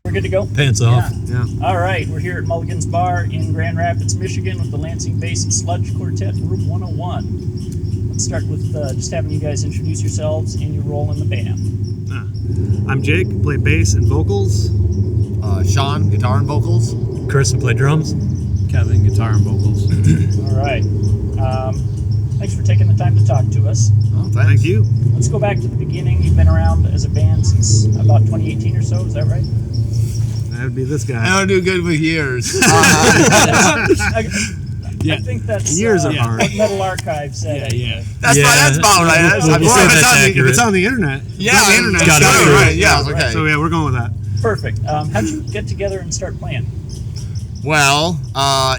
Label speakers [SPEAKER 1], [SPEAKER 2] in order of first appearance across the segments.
[SPEAKER 1] We're good to go?
[SPEAKER 2] Pants off.
[SPEAKER 3] Yeah.
[SPEAKER 1] All right, we're here at Mulligan's Bar in Grand Rapids, Michigan with the Lansing Bass and Sludge Quartet, Room 101. Let's start with just having you guys introduce yourselves and your role in the band.
[SPEAKER 3] I'm Jake, play bass and vocals.
[SPEAKER 4] Sean, guitar and vocals.
[SPEAKER 2] Chris, I play drums.
[SPEAKER 5] Kevin, guitar and vocals.
[SPEAKER 1] All right. Thanks for taking the time to talk to us.
[SPEAKER 4] Oh, thanks.
[SPEAKER 3] Thank you.
[SPEAKER 1] Let's go back to the beginning. You've been around as a band since about 2018 or so, is that right?
[SPEAKER 3] That would be this guy.
[SPEAKER 4] I don't do good with years.
[SPEAKER 1] I think that's
[SPEAKER 3] Years are hard.
[SPEAKER 1] what Metal Archive said.
[SPEAKER 5] Yeah.
[SPEAKER 4] That's about right.
[SPEAKER 3] If it's on the internet.
[SPEAKER 4] Yeah,
[SPEAKER 3] it's on the internet.
[SPEAKER 2] got it.
[SPEAKER 3] It's gotta be
[SPEAKER 4] Right, yeah, okay.
[SPEAKER 3] So yeah, we're going with that.
[SPEAKER 1] Perfect. How'd you get together and start playing?
[SPEAKER 4] Well,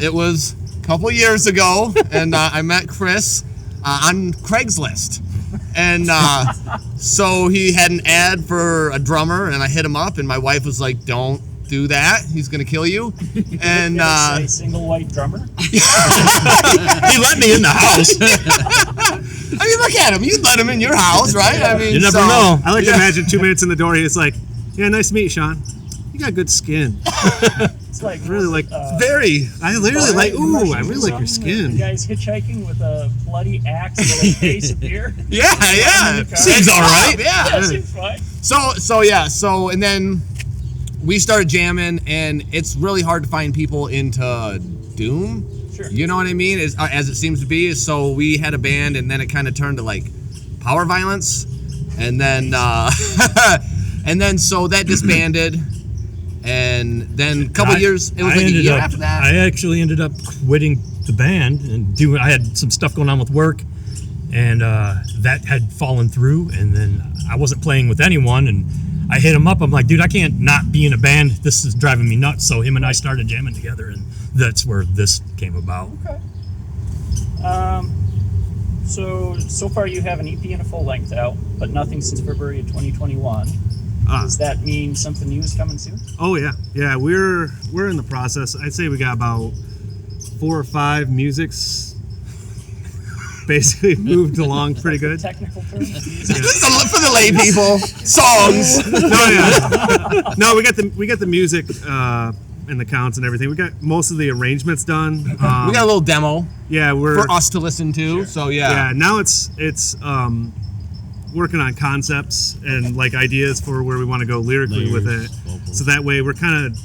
[SPEAKER 4] it was a couple years ago, and I met Chris on Craigslist. And so he had an ad for a drummer, and I hit him up, and my wife was like, "Don't do that. He's going to kill you." And
[SPEAKER 1] Say single white drummer?
[SPEAKER 2] He let me in the house.
[SPEAKER 4] I mean, look at him. You let him in your house, right? I mean,
[SPEAKER 2] You never know.
[SPEAKER 3] I like to imagine 2 minutes in the door. He's like, "Yeah, nice to meet you, Sean. You got good skin."
[SPEAKER 1] It's like
[SPEAKER 3] Really like
[SPEAKER 4] Very.
[SPEAKER 3] I literally like. Ooh, I really like your
[SPEAKER 1] The
[SPEAKER 3] skin.
[SPEAKER 1] guy's hitchhiking with a bloody axe and a case of beer.
[SPEAKER 4] Yeah.
[SPEAKER 2] Seems all right.
[SPEAKER 4] Yeah.
[SPEAKER 1] That seems fine.
[SPEAKER 4] So and then we started jamming, and it's really hard to find people into doom.
[SPEAKER 1] Sure.
[SPEAKER 4] You know what I mean? As it seems to be. So we had a band, and then it kind of turned to like power violence, and then so that disbanded, and then a couple years. It was like a year after that.
[SPEAKER 2] I actually ended up quitting the band and I had some stuff going on with work, and that had fallen through, and then I wasn't playing with anyone, and I hit him up. I'm like, dude, I can't not be in a band. This is driving me nuts. So him and I started jamming together, and that's where this came about.
[SPEAKER 1] Okay. So far you have an EP and a full length out, but nothing since February of 2021. Does that mean something new is coming soon?
[SPEAKER 3] Oh yeah. We're in the process. I'd say we got about 4 or 5 musics. Basically moved along pretty good.
[SPEAKER 1] Technical terms.
[SPEAKER 4] For the lay people, songs.
[SPEAKER 3] No, we got the music and the counts and everything. We got most of the arrangements done.
[SPEAKER 4] We got a little demo.
[SPEAKER 3] Yeah,
[SPEAKER 4] for us to listen to. Sure. So yeah.
[SPEAKER 3] Now it's working on concepts and like ideas for where we want to go lyrically with it.
[SPEAKER 5] Vocals.
[SPEAKER 3] So that way we're kind of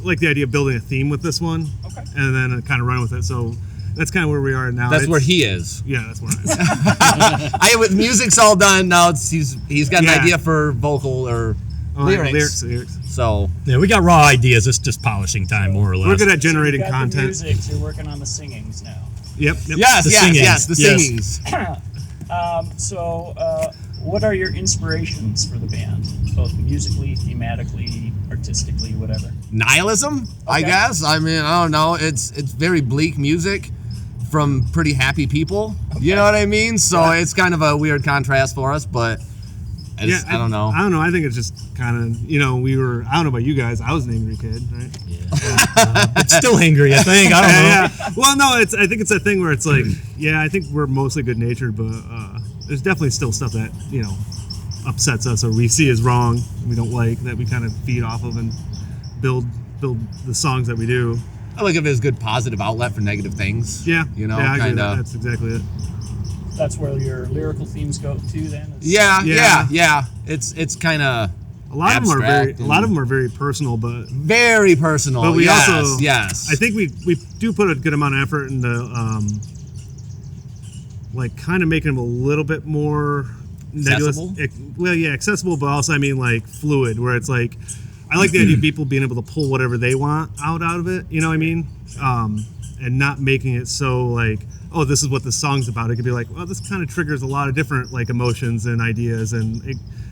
[SPEAKER 3] like the idea of building a theme with this one, and then kind of run with it. So that's kind of where we are now.
[SPEAKER 4] That's where he is.
[SPEAKER 3] Yeah, that's where I am.
[SPEAKER 4] With music's all done now. He's got an idea for vocal or lyrics. So
[SPEAKER 2] yeah, we got raw ideas. It's just polishing time, more or less.
[SPEAKER 3] We're good at generating
[SPEAKER 1] so you got
[SPEAKER 3] content.
[SPEAKER 1] The music, so you're working on the singings now.
[SPEAKER 3] Yep.
[SPEAKER 4] Yes, the singings.
[SPEAKER 1] What are your inspirations for the band, both musically, thematically, artistically, whatever?
[SPEAKER 4] Nihilism, I guess. I mean, I don't know. It's very bleak music from pretty happy people. Okay. You know what I mean? So it's kind of a weird contrast for us, but I don't know.
[SPEAKER 3] I don't know. I think it's just kind of, I don't know about you guys. I was an angry kid, right?
[SPEAKER 2] Yeah. It's still angry, I think. I don't know.
[SPEAKER 3] Yeah. Well, no, I think it's that thing where it's like, I think we're mostly good natured, but there's definitely still stuff that, upsets us or we see as wrong, we don't like, that we kind of feed off of and build the songs that we do.
[SPEAKER 4] I look at it as a good positive outlet for negative things.
[SPEAKER 3] Yeah.
[SPEAKER 4] Kind
[SPEAKER 3] of.
[SPEAKER 4] of.
[SPEAKER 3] That's exactly it.
[SPEAKER 1] That's where your lyrical themes go to then?
[SPEAKER 4] Yeah. It's kind of
[SPEAKER 3] a lot of them are very personal, but
[SPEAKER 4] very personal.
[SPEAKER 3] But we
[SPEAKER 4] also
[SPEAKER 3] I think we do put a good amount of effort into like kind of making them a little bit more
[SPEAKER 4] accessible.
[SPEAKER 3] Accessible, but also like fluid, where it's like I like the idea of people being able to pull whatever they want out of it. You know what I mean? And not making it so like, oh, this is what the song's about. It could be like, well, this kind of triggers a lot of different like emotions and ideas, and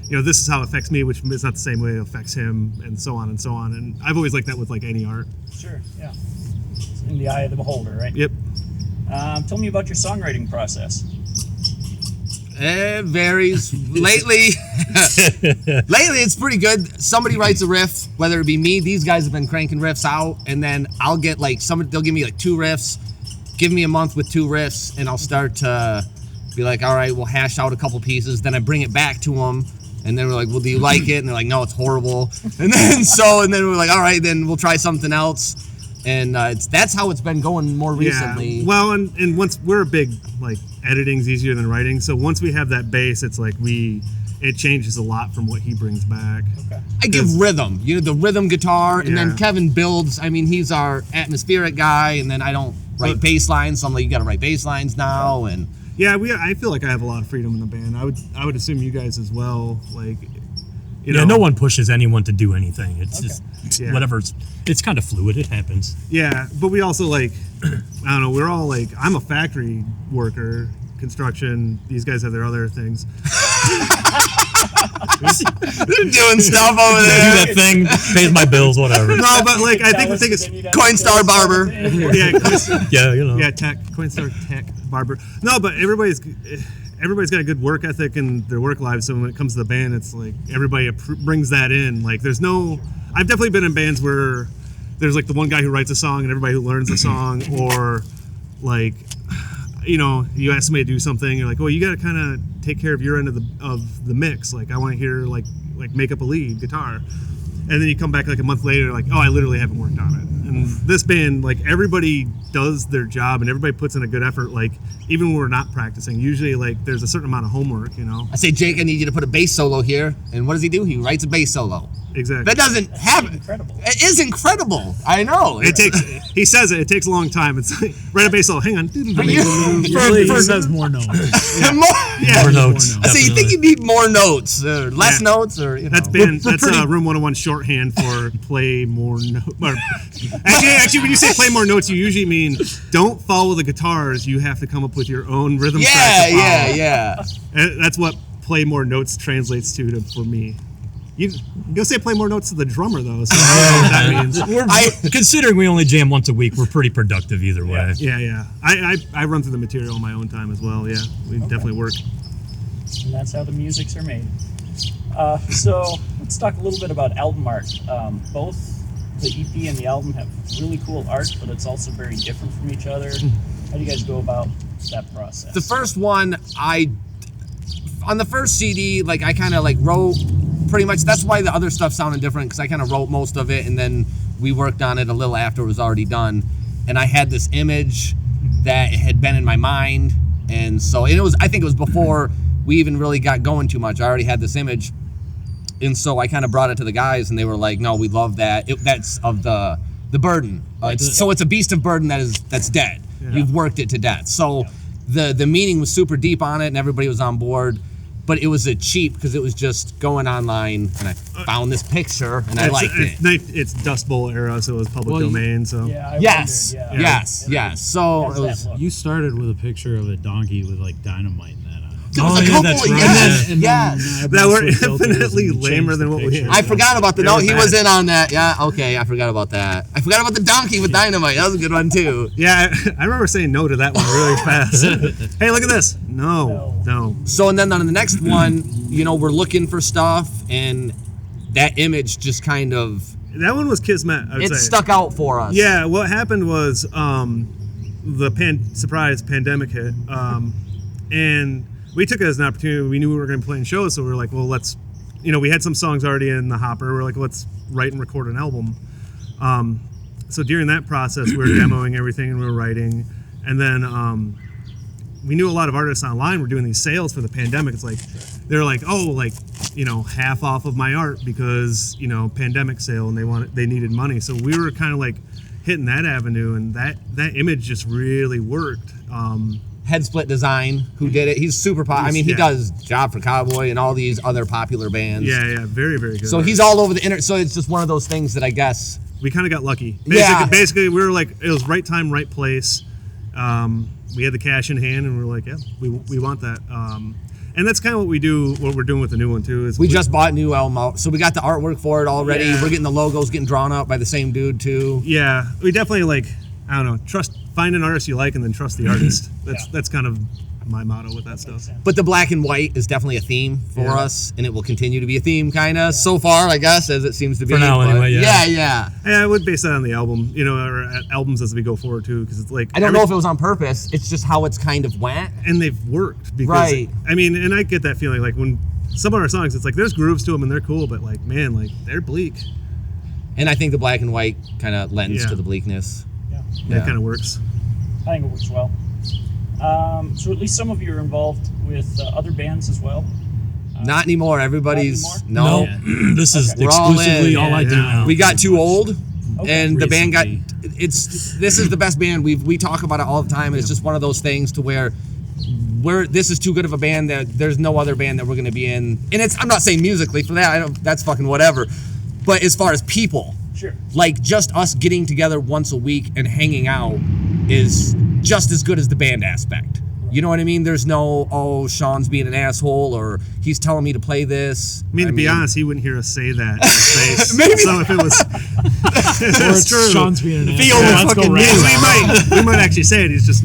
[SPEAKER 3] this is how it affects me, which is not the same way it affects him, and so on and so on. And I've always liked that with like any art.
[SPEAKER 1] Sure, yeah. It's in the eye of the beholder, right?
[SPEAKER 3] Yep.
[SPEAKER 1] Tell me about your songwriting process.
[SPEAKER 4] It varies. Lately, it's pretty good. Somebody writes a riff, whether it be me. These guys have been cranking riffs out, and then I'll get they'll give me like 2 riffs, give me a month with 2 riffs, and I'll start to be like, all right, we'll hash out a couple pieces. Then I bring it back to them, And then we're like, well, do you like it? And they're like, no, it's horrible. And then we're like, all right, then we'll try something else. And that's how it's been going more recently.
[SPEAKER 3] Yeah. Well, and once we're a big, like, editing's easier than writing. So once we have that base, it's like it changes a lot from what he brings back.
[SPEAKER 1] Okay.
[SPEAKER 4] I give rhythm, the rhythm guitar, and then
[SPEAKER 3] Yeah.
[SPEAKER 4] Kevin builds. I mean, he's our atmospheric guy, and then I don't write bass lines, so I'm like, you got to write bass lines now, and
[SPEAKER 3] Yeah, I feel like I have a lot of freedom in the band. I would assume you guys as well. Like, you know,
[SPEAKER 2] no one pushes anyone to do anything. It's just
[SPEAKER 3] Yeah.
[SPEAKER 2] whatever's. It's kind of fluid. It happens.
[SPEAKER 3] Yeah, but we also like, I don't know. We're all like, I'm a factory worker, construction. These guys have their other things.
[SPEAKER 4] they're doing stuff over
[SPEAKER 2] Do
[SPEAKER 4] there.
[SPEAKER 2] that thing, pays my bills, whatever.
[SPEAKER 3] No, but like, I think the thing is,
[SPEAKER 4] Coinstar Barber.
[SPEAKER 3] yeah,
[SPEAKER 2] Yeah,
[SPEAKER 3] yeah, tech, Coinstar Tech Barber. No, but everybody's got a good work ethic in their work lives. So when it comes to the band, it's like everybody brings that in. Like, I've definitely been in bands where there's like the one guy who writes a song and everybody who learns the song, or like, you ask somebody to do something, you're like, well, you got to kind of take care of your end of the mix. Like, I want to hear like make up a lead guitar, and then you come back like a month later, like, oh, I literally haven't worked on it. And this band, like, everybody does their job and everybody puts in a good effort. Like, even when we're not practicing, usually like there's a certain amount of homework,
[SPEAKER 4] I say, Jake, I need you to put a bass solo here, and what does he do? He writes a bass solo.
[SPEAKER 3] Exactly.
[SPEAKER 4] That doesn't happen.
[SPEAKER 1] Incredible.
[SPEAKER 4] It is incredible. I know.
[SPEAKER 3] It takes. He says it takes a long time. It's like, write a bass solo. Hang on.
[SPEAKER 5] Usually he says more notes.
[SPEAKER 2] More notes.
[SPEAKER 4] I say, you think you need more notes, or less notes, or
[SPEAKER 3] That's Room 101 shorthand for play more notes. Actually, when you say play more notes, you usually mean don't follow the guitars. You have to come up with your own rhythm track to follow.
[SPEAKER 4] yeah.
[SPEAKER 3] And that's what play more notes translates to for me. You'll say play more notes to the drummer though. So I don't know what that means.
[SPEAKER 2] Considering we only jam once a week, we're pretty productive either way.
[SPEAKER 3] Yeah. I run through the material in my own time as well. Yeah, we definitely work.
[SPEAKER 1] And that's how the musics are made. So let's talk a little bit about album art. Both the EP and the album have really cool art, but it's also very different from each other. How do you guys go about that process?
[SPEAKER 4] The first one, on the first CD, like, I kind of like wrote pretty much. That's why the other stuff sounded different, because I kind of wrote most of it, and then we worked on it a little after it was already done. And I had this image that had been in my mind, and so I think it was before we even really got going too much. I already had this image, and so I kind of brought it to the guys, and they were like, "No, we love that. That's of the burden. So it's a beast of burden that's dead.
[SPEAKER 3] Yeah.
[SPEAKER 4] You've worked it to death." So the meaning was super deep on it, and everybody was on board. But it was a cheap, because it was just going online, and I found this picture, and I liked it.
[SPEAKER 3] It's Dust Bowl era, so it was public domain. So
[SPEAKER 1] Yeah, I
[SPEAKER 4] Yes,
[SPEAKER 1] wondered, yeah.
[SPEAKER 4] yes. So
[SPEAKER 1] How's
[SPEAKER 4] it
[SPEAKER 1] that
[SPEAKER 4] was.
[SPEAKER 1] look?
[SPEAKER 5] You started with a picture of a donkey with like dynamite in that on it.
[SPEAKER 4] There was a
[SPEAKER 2] yeah,
[SPEAKER 4] couple,
[SPEAKER 2] that's right.
[SPEAKER 4] yes,
[SPEAKER 5] And
[SPEAKER 4] yes.
[SPEAKER 3] that were infinitely lamer than what we had.
[SPEAKER 4] I forgot about the
[SPEAKER 3] They
[SPEAKER 4] no.
[SPEAKER 3] were
[SPEAKER 4] He
[SPEAKER 3] bad.
[SPEAKER 4] was in on that. Yeah, okay. I forgot about that. I forgot about the donkey with dynamite. That was a good one too.
[SPEAKER 3] Yeah, I remember saying no to that one really fast. Hey, look at this. No.
[SPEAKER 4] So and then on the next one, we're looking for stuff, and that image just kind of
[SPEAKER 3] That one was Kismet, I would
[SPEAKER 4] it
[SPEAKER 3] say.
[SPEAKER 4] stuck out for us.
[SPEAKER 3] Yeah, what happened was the surprise pandemic hit, and we took it as an opportunity. We knew we were going to be playing shows, so we were like, well, let's, we had some songs already in the hopper. We were like, let's write and record an album. So during that process, we were demoing everything and we were writing, and then we knew a lot of artists online were doing these sales for the pandemic. It's like they're like, oh, like, half off of my art because pandemic sale, and they needed money. So we were kind of like hitting that avenue, and that image just really worked.
[SPEAKER 4] Head Split Design, who did it. He's super popular. I mean, he does Job for Cowboy and all these other popular bands.
[SPEAKER 3] Yeah, very, very good.
[SPEAKER 4] So he's all over the internet. So it's just one of those things that I guess
[SPEAKER 3] we kind of got lucky. Basically, we were like, it was right time, right place. We had the cash in hand, and we were like, yeah, we want that. And that's kind of what we do. What we're doing with the new one too is
[SPEAKER 4] we just bought new album out, so we got the artwork for it already.
[SPEAKER 3] Yeah.
[SPEAKER 4] We're getting the logos getting drawn up by the same dude too.
[SPEAKER 3] Yeah, we definitely find an artist you like and then trust the artist. That's kind of my motto with that stuff.
[SPEAKER 4] But the black and white is definitely a theme for us, and it will continue to be a theme, kind of so far, I guess, as it seems to be.
[SPEAKER 2] For now, anyway. Yeah.
[SPEAKER 4] Yeah.
[SPEAKER 3] Yeah, I would base that on the album, or albums as we go forward too, because it's like
[SPEAKER 4] I don't know if it was on purpose. It's just how it's kind of went.
[SPEAKER 3] and they've worked because
[SPEAKER 4] Right.
[SPEAKER 3] I mean, and I get that feeling like when some of our songs, it's like there's grooves to them and they're cool, but like, man, like they're bleak.
[SPEAKER 4] And I think the black and white kind of lends
[SPEAKER 3] Yeah.
[SPEAKER 4] to the bleakness.
[SPEAKER 1] Yeah,
[SPEAKER 3] That kind of works.
[SPEAKER 1] I think it works well. So at least some of you are involved with other bands as well.
[SPEAKER 4] Not anymore. Everybody's
[SPEAKER 1] Not
[SPEAKER 4] no.
[SPEAKER 2] No, this is
[SPEAKER 4] We're all
[SPEAKER 2] exclusively
[SPEAKER 4] in.
[SPEAKER 2] all I do
[SPEAKER 3] Yeah.
[SPEAKER 2] now.
[SPEAKER 4] We got too old, and the band got.
[SPEAKER 5] Recently.
[SPEAKER 4] This is the best band. We talk about it all the time. It's just one of those things to where this is too good of a band that there's no other band that we're going to be in. And I'm not saying musically for that. That's fucking whatever. But as far as people,
[SPEAKER 1] Sure.
[SPEAKER 4] like just us getting together once a week and hanging out is just as good as the band aspect. You know what I mean? There's no, oh, Sean's being an asshole or he's telling me to play this.
[SPEAKER 3] I mean, to be honest, he wouldn't hear us say that in his face.
[SPEAKER 4] Maybe.
[SPEAKER 3] So if it was,
[SPEAKER 5] Or
[SPEAKER 3] it's true.
[SPEAKER 5] Sean's being an
[SPEAKER 3] If he
[SPEAKER 5] asshole.
[SPEAKER 3] only
[SPEAKER 5] Let's go
[SPEAKER 3] fucking
[SPEAKER 5] rap.
[SPEAKER 3] we might actually say it. He's just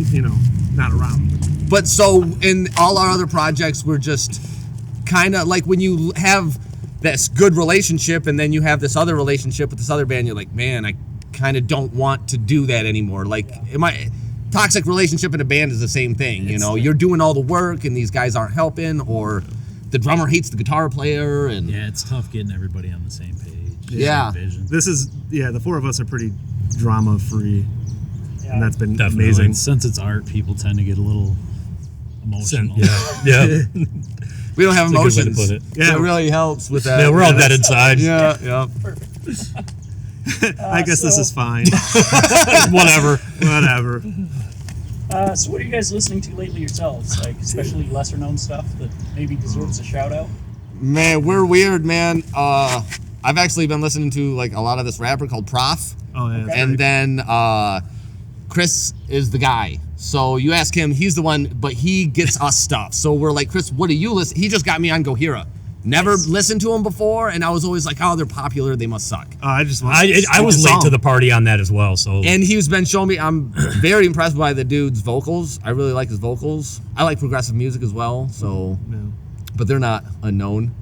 [SPEAKER 3] not around.
[SPEAKER 4] But so in all our other projects, we're just kind of like when you have this good relationship and then you have this other relationship with this other band, you're like, man, I kind of don't want to do that anymore. Like, toxic relationship in a band is the same thing. You're doing all the work and these guys aren't helping, or the drummer hates the guitar player, and
[SPEAKER 5] Yeah, it's tough getting everybody on the same page.
[SPEAKER 4] Yeah.
[SPEAKER 5] Same vision.
[SPEAKER 3] This is the four of us are pretty drama free,
[SPEAKER 1] Yeah.
[SPEAKER 3] and that's been
[SPEAKER 2] Definitely.
[SPEAKER 3] amazing.
[SPEAKER 5] Since it's art, people tend to get a little emotional.
[SPEAKER 2] Yeah.
[SPEAKER 4] we don't have
[SPEAKER 2] That's a good way to
[SPEAKER 4] emotions.
[SPEAKER 2] put it.
[SPEAKER 3] Yeah.
[SPEAKER 4] It really helps with that.
[SPEAKER 2] Yeah, we're all dead inside.
[SPEAKER 4] Yeah.
[SPEAKER 3] I guess this is fine.
[SPEAKER 2] Whatever.
[SPEAKER 3] Whatever.
[SPEAKER 1] So what are you guys listening to lately yourselves? Like, especially lesser known stuff that maybe deserves a shout out?
[SPEAKER 4] Man, we're weird, man. I've actually been listening to like a lot of this rapper called Prof.
[SPEAKER 3] Oh yeah. that's
[SPEAKER 4] And
[SPEAKER 3] right.
[SPEAKER 4] then Chris is the guy. So you ask him, he's the one, but he gets us stuff. So we're like, Chris, what do you listen? He just got me on Gojira. Never listened to him before, and I was always like, oh, they're popular, they must suck.
[SPEAKER 3] I just
[SPEAKER 2] I was late to the party on that as well. So
[SPEAKER 4] And he's been showing me, I'm very impressed by the dude's vocals. I really like his vocals. I like progressive music as well, so, but they're not unknown.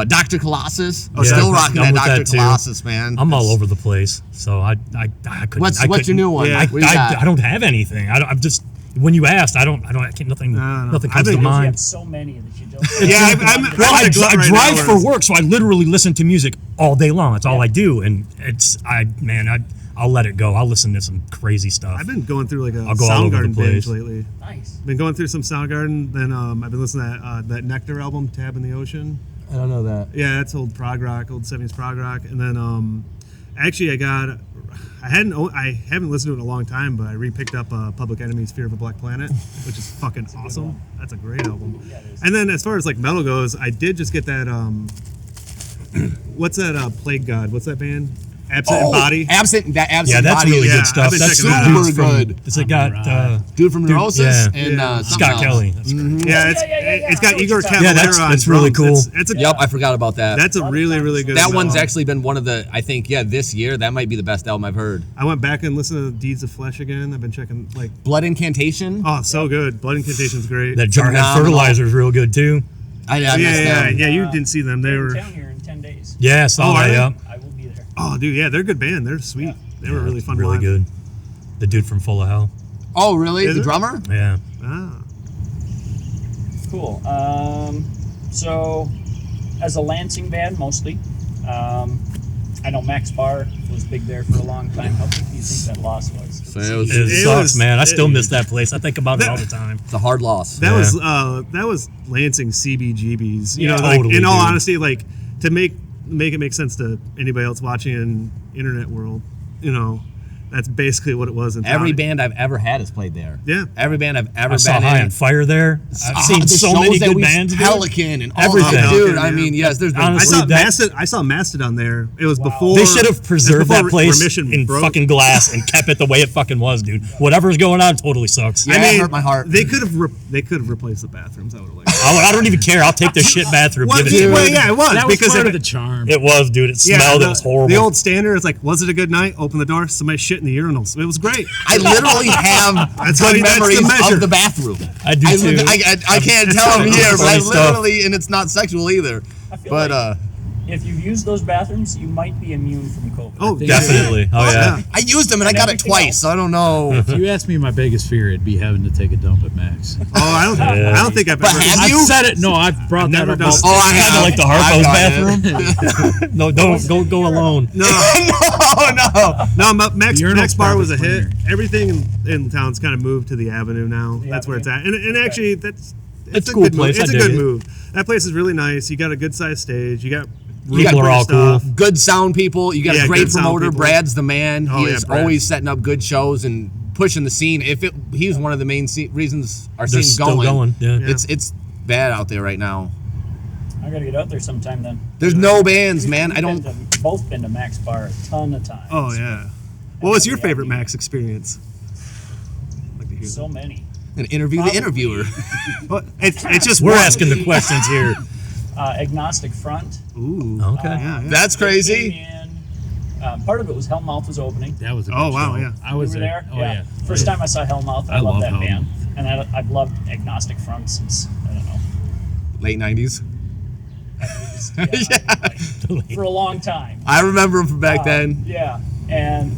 [SPEAKER 4] Dr. Colossus,
[SPEAKER 2] Yeah,
[SPEAKER 4] still rocking
[SPEAKER 2] I'm
[SPEAKER 4] that
[SPEAKER 2] with
[SPEAKER 4] Dr.
[SPEAKER 2] that too.
[SPEAKER 4] Colossus, man.
[SPEAKER 2] I'm all over the place. So I couldn't.
[SPEAKER 4] What's
[SPEAKER 2] I
[SPEAKER 4] your
[SPEAKER 2] couldn't-
[SPEAKER 4] new one?
[SPEAKER 3] Yeah.
[SPEAKER 2] I,
[SPEAKER 4] What do you got?
[SPEAKER 2] I don't have anything. I'm just when you asked, I can't nothing.
[SPEAKER 3] No.
[SPEAKER 2] Nothing
[SPEAKER 3] I
[SPEAKER 2] comes to
[SPEAKER 3] think-
[SPEAKER 1] You
[SPEAKER 2] mind.
[SPEAKER 1] have so many that you don't.
[SPEAKER 3] Yeah, I'm
[SPEAKER 2] Well, I
[SPEAKER 3] in a glut right
[SPEAKER 2] drive
[SPEAKER 3] now
[SPEAKER 2] for
[SPEAKER 3] where-
[SPEAKER 2] work, so I literally listen to music all day long. That's all I do, and I'll let it go. I'll listen to some crazy stuff.
[SPEAKER 3] I've been going through like a
[SPEAKER 2] I'll go all over the
[SPEAKER 3] Soundgarden binge
[SPEAKER 2] place.
[SPEAKER 3] lately.
[SPEAKER 1] Nice.
[SPEAKER 3] Been going through some Soundgarden. Then I've been listening to that Nectar album, Tab in the Ocean.
[SPEAKER 4] I don't know that.
[SPEAKER 3] Yeah, that's old prog rock, old 70s prog rock. And then actually I haven't listened to it in a long time, but I repicked up Public Enemy's Fear of a Black Planet, which is fucking awesome. That's a great album.
[SPEAKER 1] Yeah, it is.
[SPEAKER 3] And then as far as like metal goes, I did just get that what's that Plague God? What's that band? Absent Body.
[SPEAKER 4] Absent
[SPEAKER 2] yeah,
[SPEAKER 4] Body.
[SPEAKER 2] that's really
[SPEAKER 3] Yeah,
[SPEAKER 2] good
[SPEAKER 3] I've
[SPEAKER 2] stuff.
[SPEAKER 3] been
[SPEAKER 2] That's
[SPEAKER 3] checking that
[SPEAKER 2] the
[SPEAKER 3] out.
[SPEAKER 2] dudes
[SPEAKER 4] Super
[SPEAKER 2] from.
[SPEAKER 4] good.
[SPEAKER 2] It's got
[SPEAKER 4] Dude from Neurosis
[SPEAKER 2] yeah.
[SPEAKER 4] and something
[SPEAKER 2] Scott
[SPEAKER 4] else.
[SPEAKER 2] Kelly. That's great.
[SPEAKER 3] Yeah,
[SPEAKER 1] yeah.
[SPEAKER 3] it's
[SPEAKER 1] I
[SPEAKER 3] got
[SPEAKER 1] know what
[SPEAKER 3] Igor
[SPEAKER 1] you're talking
[SPEAKER 3] Cavalera
[SPEAKER 2] about. Yeah, that's-
[SPEAKER 3] on
[SPEAKER 2] that's really
[SPEAKER 3] drums.
[SPEAKER 2] cool.
[SPEAKER 3] It's a,
[SPEAKER 4] Yep, I forgot about that.
[SPEAKER 3] That's a really, really good
[SPEAKER 4] that
[SPEAKER 3] album.
[SPEAKER 4] one's actually been one of the, I think, this year, that might be the best album I've heard.
[SPEAKER 3] I went back and listened to Deeds of Flesh again. I've been checking like
[SPEAKER 4] Blood Incantation.
[SPEAKER 3] oh, so good. Blood Incantation's great.
[SPEAKER 2] That Jarhead
[SPEAKER 4] Phenomenal.
[SPEAKER 2] Fertilizer is real good too.
[SPEAKER 4] I
[SPEAKER 3] yeah,
[SPEAKER 4] missed
[SPEAKER 3] yeah,
[SPEAKER 4] them.
[SPEAKER 3] yeah. You didn't see them. They
[SPEAKER 1] They're
[SPEAKER 3] were
[SPEAKER 1] in town here in 10 days.
[SPEAKER 2] Yeah, I saw
[SPEAKER 3] Oh, are
[SPEAKER 2] that.
[SPEAKER 3] they?
[SPEAKER 2] Yeah,
[SPEAKER 1] I will be there.
[SPEAKER 3] oh, dude, yeah, they're a good band. They're sweet.
[SPEAKER 1] Yeah.
[SPEAKER 3] They were really fun.
[SPEAKER 2] really
[SPEAKER 3] live.
[SPEAKER 2] good. The dude from Full of Hell.
[SPEAKER 4] Oh, really?
[SPEAKER 3] Is
[SPEAKER 4] The
[SPEAKER 3] it?
[SPEAKER 4] drummer?
[SPEAKER 2] Yeah.
[SPEAKER 3] Ah.
[SPEAKER 1] Cool. So, as a Lansing band, mostly, I know Max Barr was big there for a long time. How big do you think that loss was?
[SPEAKER 4] So it was,
[SPEAKER 2] It,
[SPEAKER 3] It
[SPEAKER 2] sucks,
[SPEAKER 3] was-
[SPEAKER 2] man. I still
[SPEAKER 3] it-
[SPEAKER 2] miss that place. I think about it all the time.
[SPEAKER 4] it's a hard loss.
[SPEAKER 3] That
[SPEAKER 2] Yeah.
[SPEAKER 3] was Lansing CBGBs. You
[SPEAKER 1] Yeah.
[SPEAKER 3] know, like
[SPEAKER 2] Totally,
[SPEAKER 3] in all
[SPEAKER 2] dude.
[SPEAKER 3] honesty, like to make it make sense to anybody else watching in internet world, you know, that's basically what it was. In
[SPEAKER 4] Every
[SPEAKER 3] town.
[SPEAKER 4] band I've ever had has played there.
[SPEAKER 3] Yeah.
[SPEAKER 4] Every band I've ever
[SPEAKER 2] I saw
[SPEAKER 4] been
[SPEAKER 2] High
[SPEAKER 4] in.
[SPEAKER 2] on Fire there. I've seen
[SPEAKER 4] The
[SPEAKER 2] so
[SPEAKER 4] shows
[SPEAKER 2] many
[SPEAKER 4] that
[SPEAKER 2] good
[SPEAKER 4] we've-
[SPEAKER 2] bands. dude.
[SPEAKER 4] Pelican and all
[SPEAKER 2] Everything.
[SPEAKER 4] that. Dude,
[SPEAKER 3] Pelican,
[SPEAKER 4] I
[SPEAKER 3] yeah.
[SPEAKER 4] mean, yes, there's been
[SPEAKER 2] Honestly,
[SPEAKER 3] I saw Mastodon there. It was
[SPEAKER 1] Wow.
[SPEAKER 3] before
[SPEAKER 2] They should have preserved that
[SPEAKER 3] before
[SPEAKER 2] place
[SPEAKER 3] Remission
[SPEAKER 2] in
[SPEAKER 3] broke.
[SPEAKER 2] fucking glass and kept it the way it fucking was, dude. Whatever's going on totally sucks.
[SPEAKER 4] Yeah. it hurt my heart.
[SPEAKER 3] They could have replaced the bathrooms. I would have liked.
[SPEAKER 2] I don't even care. I'll take the shit bathroom.
[SPEAKER 3] What?
[SPEAKER 2] Give it to
[SPEAKER 3] Well,
[SPEAKER 2] me.
[SPEAKER 3] yeah, it was
[SPEAKER 5] That was
[SPEAKER 3] because
[SPEAKER 5] part
[SPEAKER 3] it,
[SPEAKER 5] of the charm.
[SPEAKER 2] It was, dude. It smelled. It was horrible.
[SPEAKER 3] The old standard is like, was it a good night? Open the door. Somebody shit in the urinals. It was great.
[SPEAKER 4] I literally have
[SPEAKER 3] That's
[SPEAKER 4] good
[SPEAKER 3] the
[SPEAKER 4] memories
[SPEAKER 3] measure.
[SPEAKER 4] of the bathroom.
[SPEAKER 2] I do too.
[SPEAKER 4] I can't tell them
[SPEAKER 3] It's
[SPEAKER 4] here, but I
[SPEAKER 2] funny stuff.
[SPEAKER 4] literally, and it's not sexual either.
[SPEAKER 1] I feel
[SPEAKER 4] But
[SPEAKER 1] like if you've used those bathrooms, you might be immune from COVID.
[SPEAKER 3] Oh,
[SPEAKER 2] Definitely. Oh yeah.
[SPEAKER 4] I used them and I got it
[SPEAKER 1] everything
[SPEAKER 4] twice,
[SPEAKER 1] else.
[SPEAKER 4] so I don't know.
[SPEAKER 5] If you ask me my biggest fear, it'd be having to take a dump at Max.
[SPEAKER 3] Oh, I don't think I've
[SPEAKER 4] But
[SPEAKER 3] ever.
[SPEAKER 4] have
[SPEAKER 5] I've
[SPEAKER 4] you?
[SPEAKER 5] said it. No, I've brought that
[SPEAKER 3] never
[SPEAKER 5] up.
[SPEAKER 3] done it.
[SPEAKER 4] Oh, I
[SPEAKER 2] Kind
[SPEAKER 4] have.
[SPEAKER 2] of like the
[SPEAKER 4] I've
[SPEAKER 2] Harpo's
[SPEAKER 4] done
[SPEAKER 2] bathroom. No, don't go alone.
[SPEAKER 3] No,
[SPEAKER 4] no.
[SPEAKER 3] Max
[SPEAKER 5] urinal's
[SPEAKER 3] Bar was a
[SPEAKER 5] probably
[SPEAKER 3] hit. Everything in town's kind of moved to the Avenue now.
[SPEAKER 1] The
[SPEAKER 3] That's where it's
[SPEAKER 1] Avenue.
[SPEAKER 3] at. And actually, it's
[SPEAKER 2] a
[SPEAKER 3] a
[SPEAKER 2] cool
[SPEAKER 3] good
[SPEAKER 2] place.
[SPEAKER 3] Move. It's
[SPEAKER 2] I
[SPEAKER 3] a
[SPEAKER 2] dig
[SPEAKER 3] good
[SPEAKER 2] it.
[SPEAKER 3] move. That place is really nice. You got a good sized stage. You got
[SPEAKER 2] People are all cool.
[SPEAKER 4] Good sound people. You got
[SPEAKER 3] Yeah,
[SPEAKER 4] a great
[SPEAKER 3] good sound
[SPEAKER 4] promoter.
[SPEAKER 3] people.
[SPEAKER 4] Brad's the man.
[SPEAKER 3] Oh,
[SPEAKER 4] He
[SPEAKER 3] yeah,
[SPEAKER 4] is
[SPEAKER 3] Brad.
[SPEAKER 4] always setting up good shows and pushing the scene. He's one of the main reasons our
[SPEAKER 2] They're
[SPEAKER 4] scene's
[SPEAKER 2] still going. Yeah.
[SPEAKER 3] Yeah.
[SPEAKER 4] It's bad out there right now.
[SPEAKER 1] I gotta get out there sometime then.
[SPEAKER 4] There's no bands, man. I
[SPEAKER 1] We've
[SPEAKER 4] don't.
[SPEAKER 1] both been to Max Bar a ton of times.
[SPEAKER 3] Oh yeah. What was your
[SPEAKER 1] Yeah.
[SPEAKER 3] favorite Max experience? I'd like to hear
[SPEAKER 1] So many.
[SPEAKER 4] And interview the
[SPEAKER 1] Probably.
[SPEAKER 4] interviewer.
[SPEAKER 3] that. Well, it's just
[SPEAKER 2] We're
[SPEAKER 3] one.
[SPEAKER 2] asking the questions here.
[SPEAKER 1] Agnostic Front.
[SPEAKER 3] Ooh.
[SPEAKER 2] Okay.
[SPEAKER 3] Yeah.
[SPEAKER 4] That's
[SPEAKER 1] They
[SPEAKER 4] crazy.
[SPEAKER 1] came in, part of it was Hellmouth was opening.
[SPEAKER 5] That was a good
[SPEAKER 3] Oh, wow,
[SPEAKER 5] show.
[SPEAKER 3] yeah.
[SPEAKER 5] I was
[SPEAKER 1] You were there?
[SPEAKER 5] Oh yeah.
[SPEAKER 1] First time I saw Hellmouth, I
[SPEAKER 5] I
[SPEAKER 1] love
[SPEAKER 5] love
[SPEAKER 1] that
[SPEAKER 5] Hellmouth.
[SPEAKER 1] band. And I've loved Agnostic Front since, I don't know,
[SPEAKER 4] Late 90s.
[SPEAKER 1] for a long time.
[SPEAKER 4] I remember him from back then.
[SPEAKER 1] Yeah, and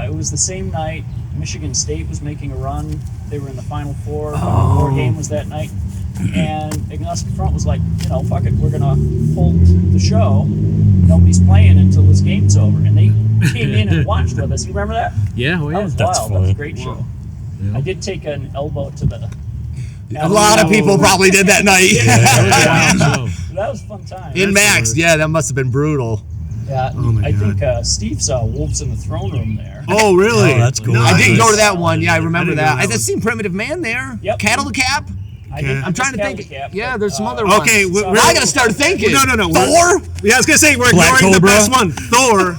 [SPEAKER 1] it was the same night Michigan State was making a run. They were in the Final Four. Final Four game was that night. And Agnostic Front was like, fuck it, we're going to hold the show. Nobody's playing until this game's over. And they came in and watched with us. You remember that?
[SPEAKER 5] Yeah. Oh
[SPEAKER 1] That
[SPEAKER 5] yeah.
[SPEAKER 1] was
[SPEAKER 2] That's
[SPEAKER 1] wild. That was a
[SPEAKER 2] funny.
[SPEAKER 1] great show.
[SPEAKER 5] Yeah.
[SPEAKER 1] I did take an elbow to the...
[SPEAKER 4] A lot of people probably did that night.
[SPEAKER 5] That was a wild show.
[SPEAKER 1] That was a fun time.
[SPEAKER 4] In Max, yeah, that must have been brutal.
[SPEAKER 1] Yeah,
[SPEAKER 3] Oh my
[SPEAKER 1] I
[SPEAKER 3] God.
[SPEAKER 1] think Steve saw Wolves in the Throne Room there.
[SPEAKER 3] Oh really?
[SPEAKER 2] Oh, that's cool.
[SPEAKER 4] I did
[SPEAKER 3] Nice.
[SPEAKER 4] go to that one. Yeah, I remember
[SPEAKER 3] I didn't go
[SPEAKER 4] that.
[SPEAKER 3] to that
[SPEAKER 4] I
[SPEAKER 3] one.
[SPEAKER 4] just seen Primitive Man there.
[SPEAKER 1] Yep.
[SPEAKER 4] Cattle to Cap.
[SPEAKER 1] I did,
[SPEAKER 4] I'm trying to think.
[SPEAKER 1] Cap,
[SPEAKER 4] Yeah,
[SPEAKER 1] but,
[SPEAKER 4] there's some other ones.
[SPEAKER 3] Okay,
[SPEAKER 1] So-
[SPEAKER 4] Now I gotta start thinking.
[SPEAKER 3] No.
[SPEAKER 4] Thor.
[SPEAKER 3] Yeah, I was gonna say we're
[SPEAKER 2] Black
[SPEAKER 3] ignoring the
[SPEAKER 2] Cobra?
[SPEAKER 3] best one. Thor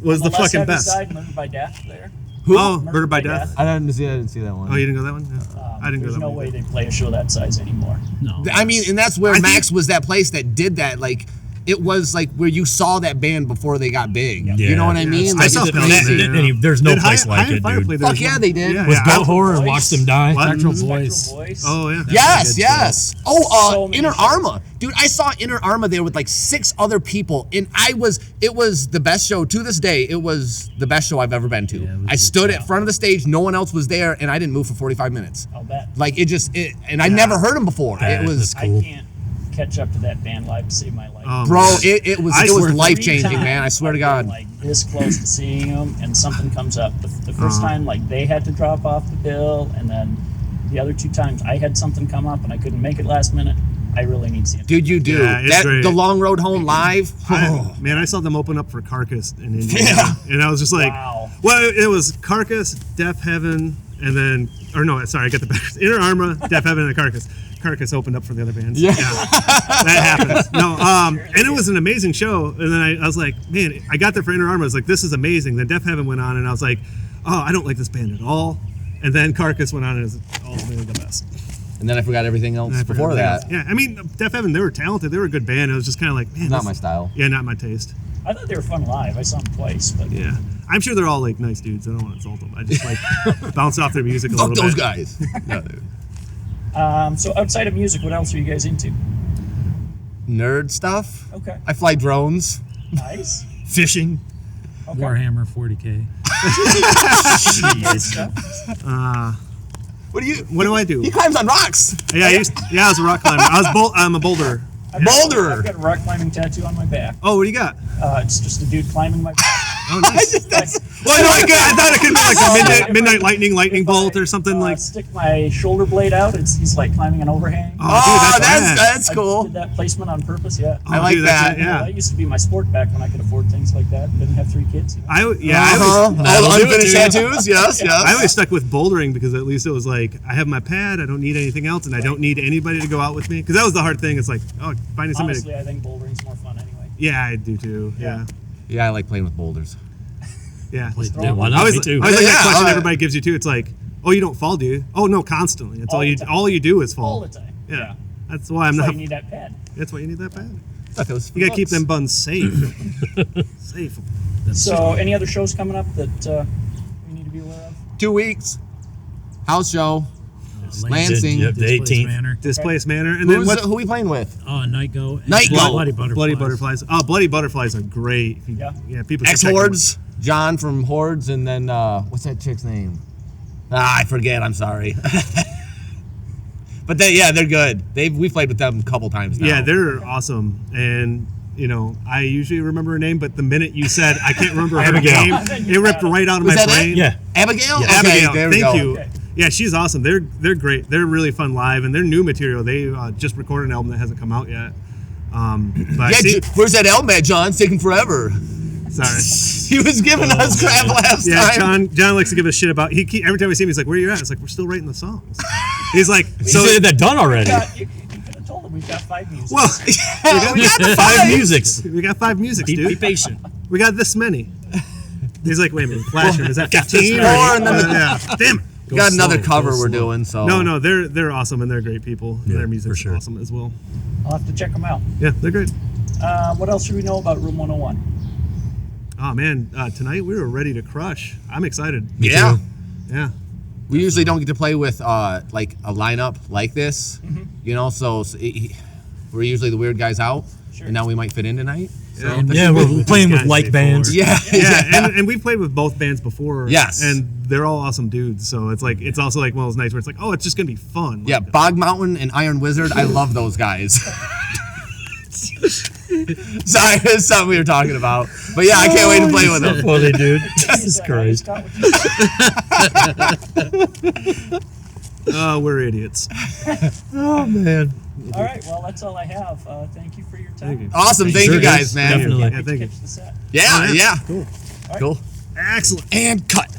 [SPEAKER 3] was the
[SPEAKER 1] on left
[SPEAKER 3] fucking
[SPEAKER 1] hand
[SPEAKER 3] best.
[SPEAKER 1] Side, Murdered by Death there.
[SPEAKER 3] Oh, Murdered by Death.
[SPEAKER 4] I didn't see that one.
[SPEAKER 3] Oh, you didn't go that one? No. I didn't go
[SPEAKER 1] There's
[SPEAKER 3] that
[SPEAKER 1] no
[SPEAKER 3] one.
[SPEAKER 1] way they play a show that size anymore.
[SPEAKER 5] No.
[SPEAKER 4] I mean, and that's where
[SPEAKER 3] I
[SPEAKER 4] Max
[SPEAKER 3] think-
[SPEAKER 4] was that place that did that. Like, it was like where you saw that band before they got big. You know what I mean?
[SPEAKER 3] I
[SPEAKER 4] Like,
[SPEAKER 3] saw
[SPEAKER 4] it's
[SPEAKER 3] Pillsbury.
[SPEAKER 4] crazy.
[SPEAKER 3] Yeah.
[SPEAKER 2] There's no
[SPEAKER 3] Did
[SPEAKER 2] place
[SPEAKER 3] High-
[SPEAKER 2] like
[SPEAKER 3] High
[SPEAKER 2] it,
[SPEAKER 3] Fire
[SPEAKER 2] dude.
[SPEAKER 3] play there
[SPEAKER 4] Fuck
[SPEAKER 3] as
[SPEAKER 4] yeah,
[SPEAKER 3] well?
[SPEAKER 4] they did.
[SPEAKER 3] Yeah,
[SPEAKER 2] Was
[SPEAKER 3] yeah.
[SPEAKER 2] Goat Horror and watch them die.
[SPEAKER 3] What?
[SPEAKER 5] Spectral
[SPEAKER 1] Spectral
[SPEAKER 5] Voice.
[SPEAKER 1] Voice.
[SPEAKER 3] Oh yeah.
[SPEAKER 4] Yes,
[SPEAKER 5] good
[SPEAKER 4] yes.
[SPEAKER 1] So
[SPEAKER 4] Oh,
[SPEAKER 1] many
[SPEAKER 4] Inner
[SPEAKER 1] shows.
[SPEAKER 4] Arma. Dude, I saw Inner Arma there with like 6 other people, and it was the best show to this day. It was the best show I've ever been to.
[SPEAKER 5] Yeah, it was
[SPEAKER 4] I
[SPEAKER 5] good
[SPEAKER 4] stood
[SPEAKER 5] stuff.
[SPEAKER 4] at front of the stage, no one else was there, and I didn't move for 45 minutes.
[SPEAKER 1] I'll bet.
[SPEAKER 4] Like, and I never heard him before.
[SPEAKER 2] Yeah,
[SPEAKER 4] It was,
[SPEAKER 2] that's cool.
[SPEAKER 1] I can't catch up to that band live to save my life.
[SPEAKER 3] Oh,
[SPEAKER 4] bro,
[SPEAKER 3] man.
[SPEAKER 4] it was
[SPEAKER 3] I swear,
[SPEAKER 4] life
[SPEAKER 1] 3
[SPEAKER 4] changing,
[SPEAKER 1] times
[SPEAKER 4] man. I swear to
[SPEAKER 1] I've been,
[SPEAKER 4] God.
[SPEAKER 1] like this close to seeing them, and something comes up. The first time, like they had to drop off the bill, and then the other 2 times I had something come up and I couldn't make it last minute. I really need to see it.
[SPEAKER 4] Dude, you do.
[SPEAKER 3] Yeah, it's great.
[SPEAKER 4] The Long Road Home live.
[SPEAKER 3] Man, I saw them open up for Carcass in India,
[SPEAKER 4] Yeah.
[SPEAKER 3] and I was just like,
[SPEAKER 1] Wow.
[SPEAKER 3] well, it was Carcass, Death Heaven, and then, or no, sorry, I got the back. Inner Arma, Death Heaven, and Carcass. Carcass opened up for the other bands.
[SPEAKER 4] Yeah.
[SPEAKER 3] That happens. No, and it was an amazing show. And then I was like, man, I got there for Inner Arma. I was like, this is amazing. Then Death Heaven went on, and I was like, oh, I don't like this band at all. And then Carcass went on, and it was ultimately the best.
[SPEAKER 4] And then I forgot everything else
[SPEAKER 3] And I forgot
[SPEAKER 4] before
[SPEAKER 3] everything
[SPEAKER 4] that.
[SPEAKER 3] else. Yeah, I mean, Death Heaven, they were talented. They were a good band. It was just kind of like, man,
[SPEAKER 4] Not
[SPEAKER 3] this-
[SPEAKER 4] my style.
[SPEAKER 3] Yeah, not my taste.
[SPEAKER 1] I thought they were fun live. I saw them twice, but
[SPEAKER 3] Yeah, I'm sure they're all like nice dudes. I don't want to insult them. I just like bounce off their music a
[SPEAKER 4] Fuck
[SPEAKER 3] little
[SPEAKER 4] those
[SPEAKER 3] bit.
[SPEAKER 4] guys. No, dude.
[SPEAKER 1] so outside of music, what else are you guys into?
[SPEAKER 4] Nerd stuff.
[SPEAKER 1] Okay,
[SPEAKER 4] I fly drones.
[SPEAKER 1] nice.
[SPEAKER 2] Fishing.
[SPEAKER 1] Okay.
[SPEAKER 5] Warhammer 40K.
[SPEAKER 1] Good stuff.
[SPEAKER 4] What do you?
[SPEAKER 3] What do I do?
[SPEAKER 4] He climbs on rocks.
[SPEAKER 3] Yeah, I was a rock climber. I'm a boulderer.
[SPEAKER 4] Boulderer.
[SPEAKER 1] I've got a rock climbing tattoo on my back.
[SPEAKER 3] Oh, what do you got?
[SPEAKER 1] It's just a dude climbing my back.
[SPEAKER 3] Oh, nice.
[SPEAKER 4] That's,
[SPEAKER 3] Well, no, I thought it could be like a midnight lightning bolt or something like.
[SPEAKER 1] Stick my shoulder blade out. He's like climbing an overhang.
[SPEAKER 4] oh,
[SPEAKER 3] dude, rad.
[SPEAKER 4] that's
[SPEAKER 1] I
[SPEAKER 4] cool.
[SPEAKER 1] did that placement on purpose. Yeah.
[SPEAKER 3] Oh,
[SPEAKER 4] I like
[SPEAKER 3] dude, that's
[SPEAKER 4] that.
[SPEAKER 3] it,
[SPEAKER 1] You know,
[SPEAKER 3] yeah.
[SPEAKER 1] that used to be my sport back when I could afford things like that. Didn't have 3 kids. You know?
[SPEAKER 3] I
[SPEAKER 4] All
[SPEAKER 2] That'll
[SPEAKER 4] the
[SPEAKER 2] do it,
[SPEAKER 4] unfinished
[SPEAKER 2] dude.
[SPEAKER 4] tattoos. Yes, yes.
[SPEAKER 3] always stuck with bouldering because at least it was like I have my pad. I don't need anything else, and I don't need anybody to go out with me because that was the hard thing. It's like finding somebody.
[SPEAKER 1] Honestly, I think bouldering's more fun anyway.
[SPEAKER 3] Yeah, I do too. Yeah,
[SPEAKER 4] Yeah, I like playing with boulders.
[SPEAKER 3] yeah.
[SPEAKER 2] Yeah, why
[SPEAKER 3] I
[SPEAKER 2] not?
[SPEAKER 3] always,
[SPEAKER 2] Me too.
[SPEAKER 3] I always like
[SPEAKER 4] Yeah,
[SPEAKER 3] that question
[SPEAKER 4] oh, yeah.
[SPEAKER 3] everybody gives you too. It's like, oh, you don't fall, do you? Oh no, constantly. It's
[SPEAKER 1] All
[SPEAKER 3] all
[SPEAKER 1] the
[SPEAKER 3] you
[SPEAKER 1] time.
[SPEAKER 3] all you do is fall.
[SPEAKER 1] All the time.
[SPEAKER 3] Yeah. That's why I'm
[SPEAKER 1] That's why
[SPEAKER 3] not.
[SPEAKER 1] you need that pad.
[SPEAKER 3] That's why you need that pad.
[SPEAKER 4] Thought that was
[SPEAKER 3] You gotta keep
[SPEAKER 4] books.
[SPEAKER 3] them buns safe. Safe.
[SPEAKER 1] So, any other shows coming up that we need to be aware of?
[SPEAKER 4] 2 weeks. House show. Lansing.
[SPEAKER 2] Yep, the
[SPEAKER 5] Displaced
[SPEAKER 2] 18th.
[SPEAKER 5] Manor.
[SPEAKER 3] Displaced Manor, and then
[SPEAKER 4] Who we playing with?
[SPEAKER 5] Night Go. and
[SPEAKER 4] Night Go.
[SPEAKER 5] Bloody Butterflies.
[SPEAKER 3] Bloody Butterflies. Oh, Bloody Butterflies are great.
[SPEAKER 1] Yeah.
[SPEAKER 3] People should
[SPEAKER 4] Ex
[SPEAKER 3] check them out.
[SPEAKER 4] Hordes. John from Hordes, and then what's that chick's name? I forget. I'm sorry. But they're good. We played with them a couple times now.
[SPEAKER 3] Yeah, they're awesome. And I usually remember her name, but the minute you said I can't remember her
[SPEAKER 2] Abigail.
[SPEAKER 3] name, it ripped right out of
[SPEAKER 4] Was
[SPEAKER 3] my
[SPEAKER 4] that it?
[SPEAKER 3] brain.
[SPEAKER 2] Yeah.
[SPEAKER 4] Abigail.
[SPEAKER 3] Yeah,
[SPEAKER 4] Okay,
[SPEAKER 3] Abigail.
[SPEAKER 4] there we
[SPEAKER 3] Thank
[SPEAKER 4] go.
[SPEAKER 3] you.
[SPEAKER 1] Okay.
[SPEAKER 3] Yeah, she's awesome. They're great. They're really fun live, and they're new material. They just recorded an album that hasn't come out yet. But
[SPEAKER 4] Where's that album at, John? It's taking forever.
[SPEAKER 3] sorry.
[SPEAKER 4] He was giving us crap last
[SPEAKER 3] Yeah,
[SPEAKER 4] time.
[SPEAKER 3] John likes to give a shit about. Every time we see him, he's like, "Where are you at?" It's like we're still writing the songs. He's like,
[SPEAKER 2] So
[SPEAKER 3] "So
[SPEAKER 2] they had that done already.
[SPEAKER 1] You could have told them we've got 5 music.
[SPEAKER 3] well,
[SPEAKER 4] we got the
[SPEAKER 2] 5
[SPEAKER 4] five.
[SPEAKER 2] musics.
[SPEAKER 3] we got 5 musics,
[SPEAKER 2] Be
[SPEAKER 3] dude.
[SPEAKER 2] patient.
[SPEAKER 3] We got this many." He's like, "Wait a minute, Flasher, is that 15?"
[SPEAKER 4] More, and then
[SPEAKER 3] yeah, damn it.
[SPEAKER 4] We got another
[SPEAKER 2] slow,
[SPEAKER 4] cover
[SPEAKER 2] go
[SPEAKER 4] we're
[SPEAKER 2] slow.
[SPEAKER 4] doing. So
[SPEAKER 3] No, they're awesome and they're great people.
[SPEAKER 2] Yeah,
[SPEAKER 3] Their music's
[SPEAKER 2] for sure.
[SPEAKER 3] awesome as well.
[SPEAKER 1] I'll have to check them out.
[SPEAKER 3] Yeah, they're great.
[SPEAKER 1] What else do we know about Room 101?
[SPEAKER 3] Oh man, tonight we were ready to crush. I'm excited.
[SPEAKER 4] Yeah.
[SPEAKER 2] too.
[SPEAKER 3] Yeah.
[SPEAKER 4] We usually don't get to play with like a lineup like this, so we're usually the weird guys out,
[SPEAKER 1] Sure.
[SPEAKER 4] and now we might fit in tonight. So.
[SPEAKER 2] Yeah, we're playing with
[SPEAKER 3] guys
[SPEAKER 2] like
[SPEAKER 3] before.
[SPEAKER 2] bands.
[SPEAKER 4] Yeah,
[SPEAKER 3] Yeah, and we've played with both bands before.
[SPEAKER 4] Yes.
[SPEAKER 3] And they're all awesome dudes. So it's also like one of those nights where it's like, oh, it's just gonna be fun.
[SPEAKER 4] yeah.
[SPEAKER 3] Like,
[SPEAKER 4] Bog Mountain and Iron Wizard. I love those guys. Sorry, it's something we were talking about, but yeah, I can't wait to play with them.
[SPEAKER 2] Funny, dude. Jesus
[SPEAKER 1] Scott,
[SPEAKER 2] Christ.
[SPEAKER 1] Scott,
[SPEAKER 3] we're idiots.
[SPEAKER 2] Oh, man.
[SPEAKER 1] all right, well, that's all I have. Thank you for your time.
[SPEAKER 3] Thank you.
[SPEAKER 4] Awesome, thank
[SPEAKER 2] Sure
[SPEAKER 4] you guys,
[SPEAKER 2] is.
[SPEAKER 4] man.
[SPEAKER 2] Definitely.
[SPEAKER 3] Yeah, thank you.
[SPEAKER 1] Catch the set.
[SPEAKER 4] Yeah,
[SPEAKER 3] Oh,
[SPEAKER 4] yeah.
[SPEAKER 3] Cool.
[SPEAKER 4] Cool.
[SPEAKER 3] Excellent.
[SPEAKER 4] And cut.